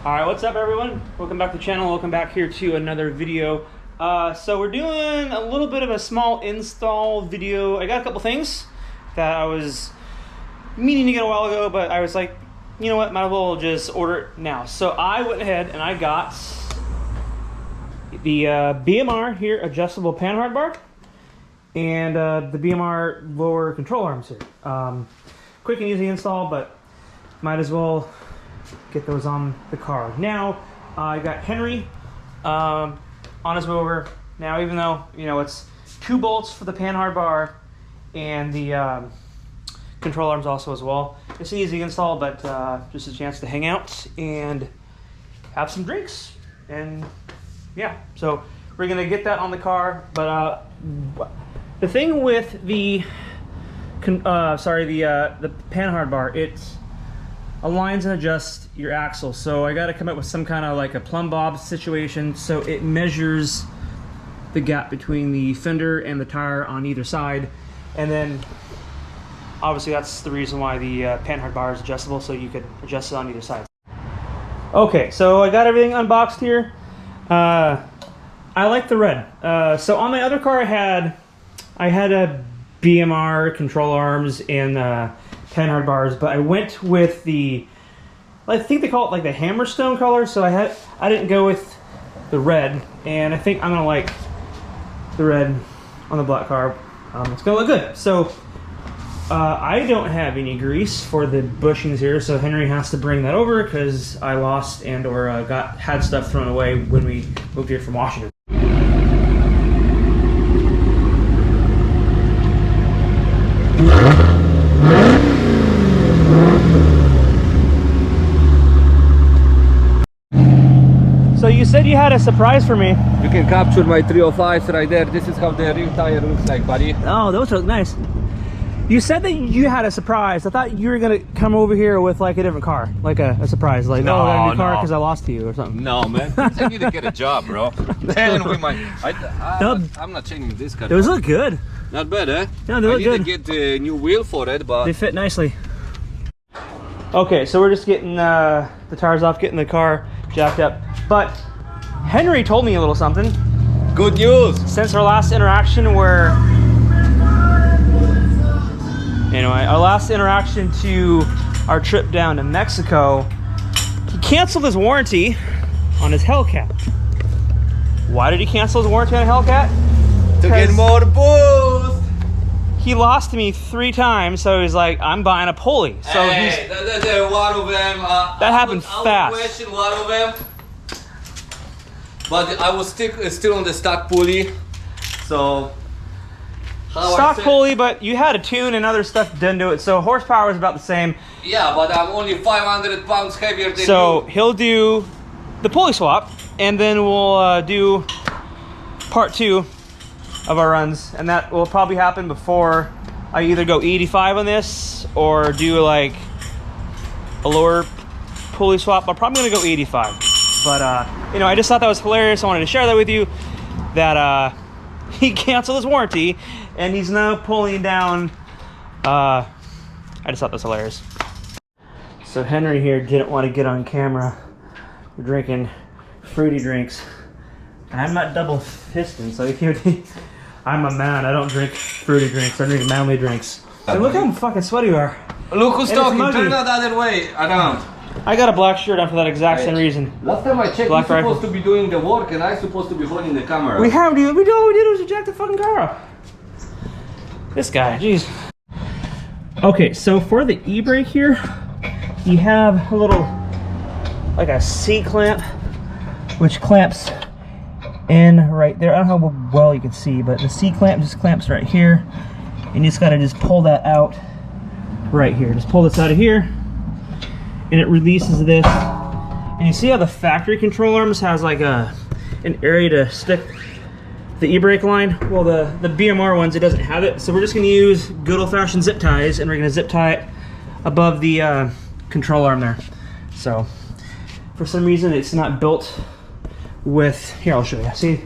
Alright, what's up everyone? Welcome back to the channel, welcome back here to another video. So we're doing a little bit of a small install video. I got a couple things that I was meaning to get a while ago, but I was like, you know what, might as well just order it now. So I went ahead and I got the BMR here, adjustable Panhard Bar, and the BMR lower control arms here. Quick and easy install, but might as well get those on the car. Now, I got Henry on his way over. Now, even though, you know, it's 2 bolts for the Panhard Bar and the control arms also as well. It's an easy install, but just a chance to hang out and have some drinks. And yeah, so we're gonna get that on the car. But the thing with the Panhard Bar, it's aligns and adjusts your axle. So I got to come up with some kind of like a plumb bob situation so it measures the gap between the fender and the tire on either side. And then obviously that's the reason why the Panhard Bar is adjustable, so you could adjust it on either side. Okay, so I got everything unboxed here. I like the red. So on my other car I had a BMR control arms and Panhard bars, but I went with the, I think they call it like the Hammerstone color, so I didn't go with the red, and I think I'm gonna like the red on the black car. It's gonna look good. So I don't have any grease for the bushings here, so Henry has to bring that over because I lost and or had stuff thrown away when we moved here from Washington. So you said you had a surprise for me. You can capture my 305s right there. This is how the rear tire looks like, buddy. Oh, those look nice. You said that you had a surprise. I thought you were gonna come over here with like a different car, like a surprise, like no, I got a new car because I lost to you or something. No, man. I need to get a job, bro. Then we might. I'm not changing this car. Those look good. Not bad, eh? Yeah, they look good. I need to get a new wheel for it, but they fit nicely. Okay, so we're just getting the tires off, getting the car jacked up. But Henry told me a little something. Good news. Since our last interaction our last interaction to our trip down to Mexico, he canceled his warranty on his Hellcat. Why did he cancel his warranty on a Hellcat? To get more boost. He lost me 3 times, so he's like, I'm buying a pulley. So hey, that's one of them. That happened fast. I would question one of them, but I was still on the stock pulley. So stock pulley, but you had a tune and other stuff done to it, so horsepower was about the same. Yeah, but I'm only 500 pounds heavier than you. So he'll do the pulley swap, and then we'll do part 2 of our runs, and that will probably happen before I either go 85 on this or do like a lower pulley swap. I'm probably gonna go 85, but you know, I just thought that was hilarious. I wanted to share that with you, that he canceled his warranty and he's now pulling down. I just thought that was hilarious. So Henry here didn't want to get on camera. We're drinking fruity drinks. I'm not double fisting, so I'm a man. I don't drink fruity drinks. I drink manly drinks. So look how fucking sweaty you are. Look who's talking. Turn it the other way around. I got a black shirt on for that exact same reason. Last time I checked, you're supposed to be doing the work and I'm supposed to be holding the camera. We haven't even. All we did was jack the fucking car up. This guy, jeez. Okay, so for the e-brake here, you have a little, like a C-clamp, which clamps in right there. I don't know how well you can see, but the C-clamp just clamps right here. And you just gotta just pull that out right here. Just pull this out of here, and it releases this. And you see how the factory control arms has like an area to stick the e-brake line? Well, the BMR ones, it doesn't have it. So we're just gonna use good old-fashioned zip ties, and we're gonna zip tie it above the control arm there. So for some reason it's not built with, here I'll show you. See,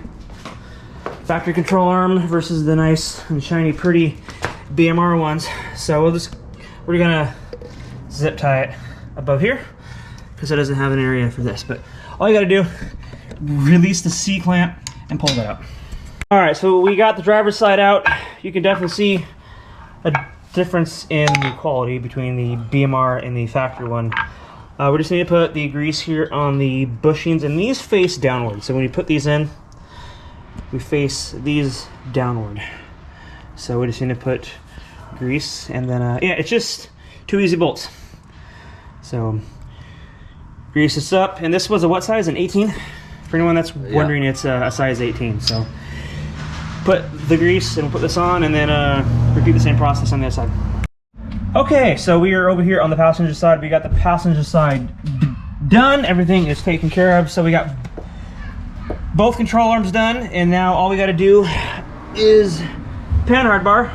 factory control arm versus the nice and shiny pretty BMR ones. So we're gonna zip tie it above here, because it doesn't have an area for this. But all you got to do, release the C-clamp and pull that out. All right, so we got the driver's side out. You can definitely see a difference in the quality between the BMR and the factory one. We just need to put the grease here on the bushings, and these face downward. So when you put these in, we face these downward. So we just need to put grease, and then yeah, it's just 2 easy bolts. So grease this up, and this was a what size? An 18? For anyone that's wondering, it's a size 18. So put the grease and we'll put this on, and then repeat the same process on the other side. Okay, so we are over here on the passenger side. We got the passenger side done. Everything is taken care of. So we got both control arms done, and now all we got to do is Panhard bar.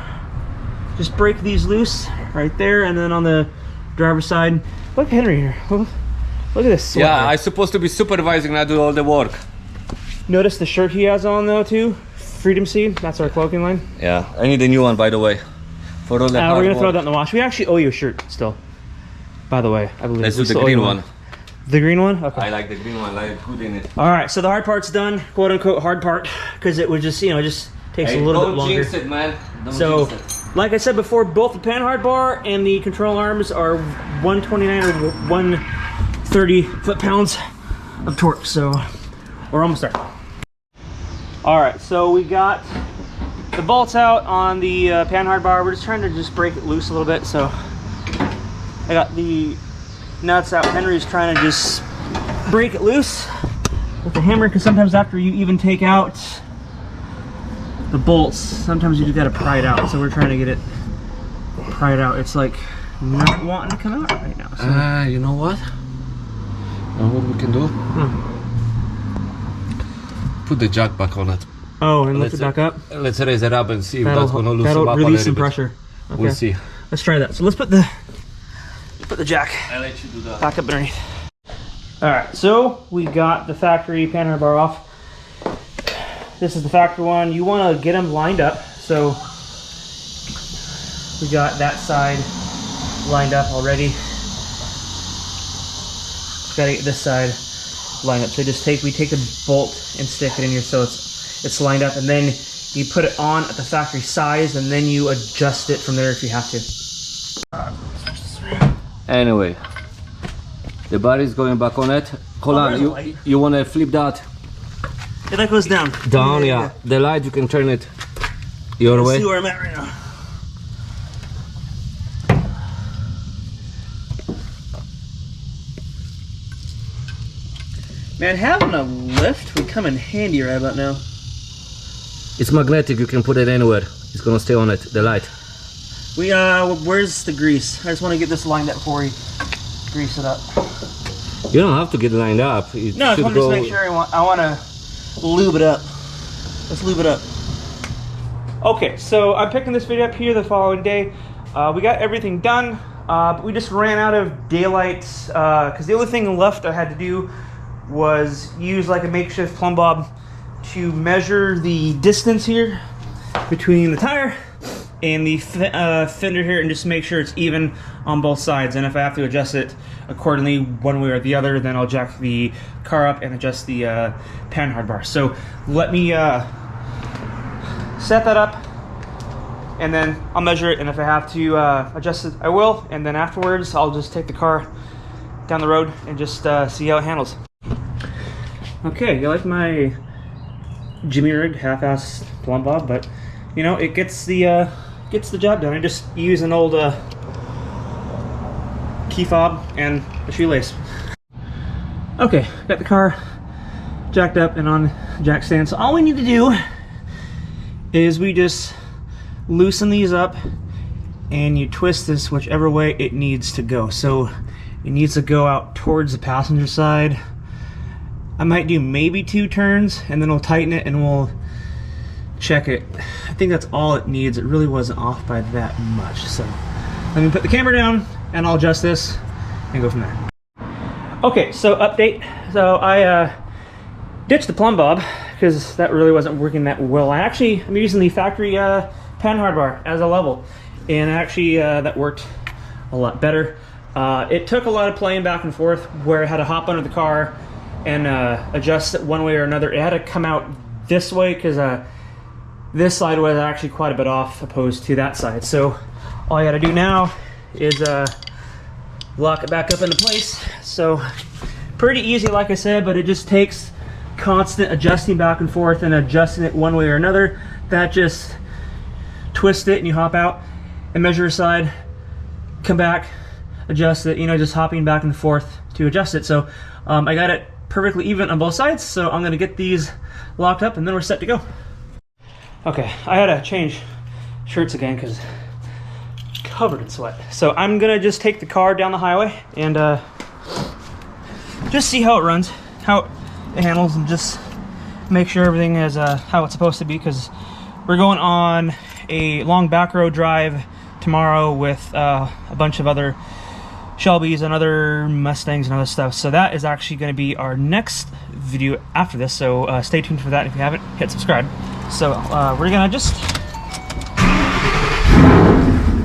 Just break these loose right there, and then on the driver's side, look at Henry here. Look at this sweater. Yeah, I'm supposed to be supervising, not do all the work. Notice the shirt he has on though too. Freedom Seed, that's our clothing line. Yeah, I need a new one, by the way. For all the we're gonna throw that in the wash. We actually owe you a shirt still, by the way. I believe. Let's do the green one. The green one? Okay. I like the green one, I put in it. All right, so the hard part's done, quote unquote hard part, because it would just, you know, just takes a little bit longer. Don't jinx it, man. So, like I said before, both the Panhard bar and the control arms are 129 or 130 foot-pounds of torque. So, we're almost there. All right, so we got the bolts out on the Panhard bar. We're just trying to just break it loose a little bit. So, I got the nuts out. Henry's trying to just break it loose with the hammer, because sometimes after you even take out the bolts, sometimes you just gotta pry it out. So we're trying to get it pried out. It's like not wanting to come out right now. So. You know what? You know what we can do? Put the jack back on it. Oh, and lift it back up? Let's raise it up and see if that's gonna loosen that'll up release a some little pressure. bit. Okay. We'll see. Let's try that. So let's put the jack I'll let you do that. back up underneath. All right, so we got the factory Panhard bar off. This is the factory one. You want to get them lined up. So we got that side lined up already. Got to get this side lined up. So we take a bolt and stick it in here so it's lined up, and then you put it on at the factory size, and then you adjust it from there if you have to. Anyway, the bar is going back on it. Hold on, you want to flip that? Yeah, that goes down. Down, yeah. The light, you can turn it your way. See where I'm at right now. Man, having a lift would come in handy right about now. It's magnetic, you can put it anywhere. It's gonna stay on it, the light. Where's the grease? I just want to get this lined up before we grease it up. You don't have to get lined up. It no, I just want to make sure I want to lube it up. Let's lube it up. Okay, so I'm picking this video up here the following day. We got everything done, but we just ran out of daylight because the only thing left I had to do was use like a makeshift plumb bob to measure the distance here between the tire and the fender here, and just make sure it's even on both sides. And if I have to adjust it accordingly one way or the other, then I'll jack the car up and adjust the Panhard bar. So let me set that up, and then I'll measure it, and if I have to adjust it, I will. And then afterwards, I'll just take the car down the road and just see how it handles. Okay, you like my Jimmy rigged half-assed plumb bob, but you know, it gets the job done. I just use an old key fob and a shoelace. Okay, got the car jacked up and on jack stand. So all we need to do is we just loosen these up, and you twist this whichever way it needs to go. So it needs to go out towards the passenger side. I might do maybe 2 turns, and then we'll tighten it and we'll check it. I think that's all it needs. It really wasn't off by that much. So let me put the camera down and I'll adjust this and go from there. Okay, so update. So I ditched the plumb bob because that really wasn't working that well. I'm using the factory Panhard bar as a level, and actually that worked a lot better. It took a lot of playing back and forth where I had to hop under the car and adjust it one way or another. It had to come out this way because this side was actually quite a bit off opposed to that side. So all I got to do now is lock it back up into place. So pretty easy, like I said, but it just takes constant adjusting back and forth and adjusting it one way or another. That just twist it and you hop out and measure aside, come back, adjust it, you know, just hopping back and forth to adjust it. So I got it perfectly even on both sides, so I'm gonna get these locked up and then we're set to go. Okay, I had to change shirts again because covered in sweat. So I'm gonna just take the car down the highway and just see how it runs, how it handles, and just make sure everything is how it's supposed to be, because we're going on a long back road drive tomorrow with a bunch of other Shelbys and other Mustangs and other stuff. So that is actually going to be our next video after this, so stay tuned for that. If you haven't, hit subscribe. So we're gonna just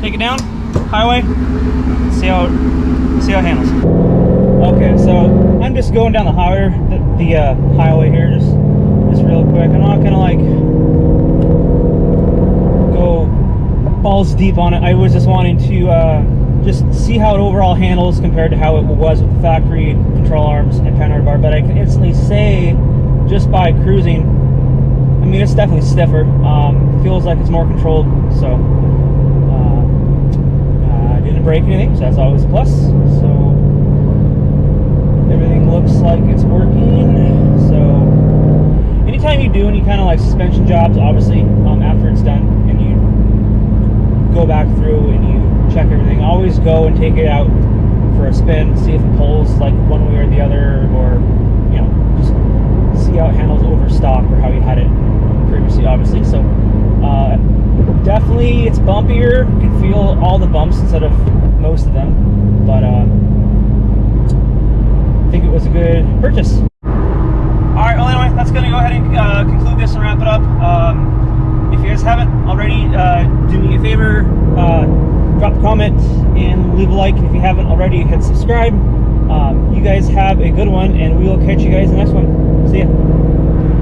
take it down highway, see how it handles. Okay, so I'm just going down the highway, the highway here, just real quick. I'm not gonna like go balls deep on it. I was just wanting to just see how it overall handles compared to how it was with the factory control arms and Panhard Bar. But I can instantly say, just by cruising, I mean, it's definitely stiffer. Feels like it's more controlled. So I didn't break anything, so that's always a plus. So everything looks like it's working. So anytime you do any kind of like suspension jobs, obviously after it's done and you go back through and you check everything, always go and take it out for a spin, see if it pulls like one way or the other, or you know, just see how it handles over stock or how you had it previously, obviously. So definitely it's bumpier. You can feel all the bumps instead of most of them, but I think it was a good purchase. Alright, well anyway, that's going to go ahead and conclude this and wrap it up. If you guys haven't already, do me a favor, drop a comment and leave a like. If you haven't already, hit subscribe. You guys have a good one, and we will catch you guys in the next one. See ya.